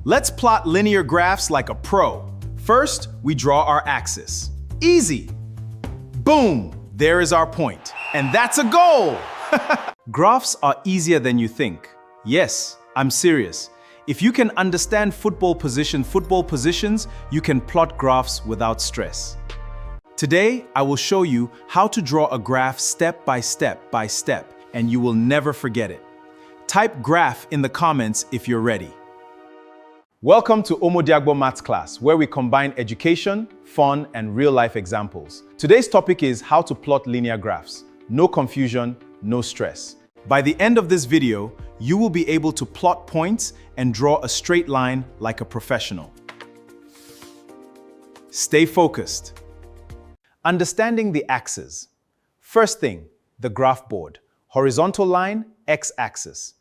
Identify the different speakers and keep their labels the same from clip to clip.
Speaker 1: Let's plot linear graphs like a pro. First, we draw our axis. Easy. Boom, there is our point. And that's a goal! Graphs are easier than you think. Yes, I'm serious. If you can understand football positions, you can plot graphs without stress. Today, I will show you how to draw a graph step by step, and you will never forget it. Type graph in the comments if you're ready. Welcome to Omodiagbo Maths class, where we combine education, fun, and real-life examples. Today's topic is how to plot linear graphs. No confusion, no stress. By the end of this video, you will be able to plot points and draw a straight line like a professional. Stay focused. Understanding the axes. First thing, the graph board. Horizontal line, x-axis.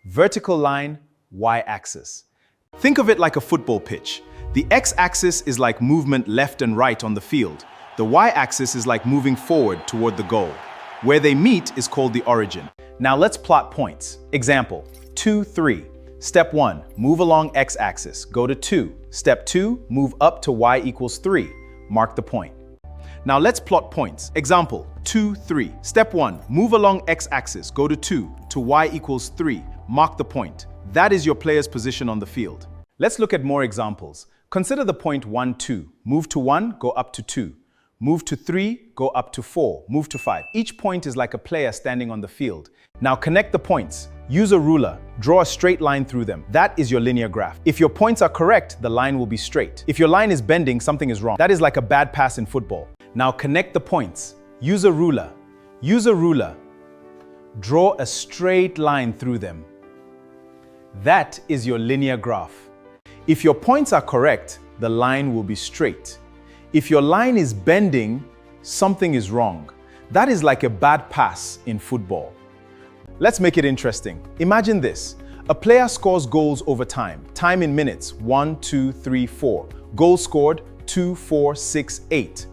Speaker 1: Vertical line, y-axis. Think of it like a football pitch. The x-axis is like movement left and right on the field. The y-axis is like moving forward toward the goal. Where they meet is called the origin. Now let's plot points. Example, 2, 3. Step 1, move along x-axis, go to 2. Step 2, move up to y equals 3. Mark the point. Now let's plot points. Example, 2, 3. Step 1, move along x-axis, go to 2, to y equals 3. Mark the point. That is your player's position on the field. Let's look at more examples. Consider the point 1, 2. Move to 1, go up to 2. Move to 3, go up to 4. Move to 5. Each point is like a player standing on the field. Now connect the points. Use a ruler. Draw a straight line through them. That is your linear graph. If your points are correct, the line will be straight. If your line is bending, something is wrong. That is like a bad pass in football. Now connect the points. Use a ruler. Use a ruler. Draw a straight line through them. That is your linear graph. If your points are correct, the line will be straight. If your line is bending, something is wrong. That is like a bad pass in football. Let's make it interesting. Imagine this. A player scores goals over time. Time in minutes, 1, 2, 3, 4. Goals scored, 2, 4, 6, 8.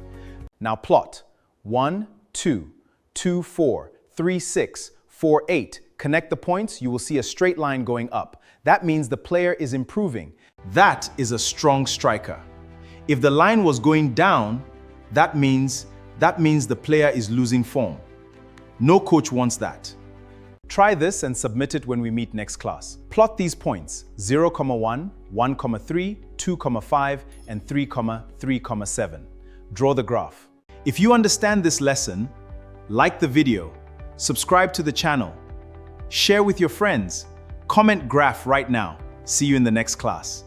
Speaker 1: Now plot. 1, 2, 2, 4, 3, 6, 4, 8. Connect the points, you will see a straight line going up. That means the player is improving. That is a strong striker. If the line was going down, that means the player is losing form. No coach wants that. Try this and submit it when we meet next class. Plot these points, 0, 1, 1, 3, 2, 5, and 3, 3, 7. Draw the graph. If you understand this lesson, like the video, subscribe to the channel, share with your friends, comment graph right now. See you in the next class.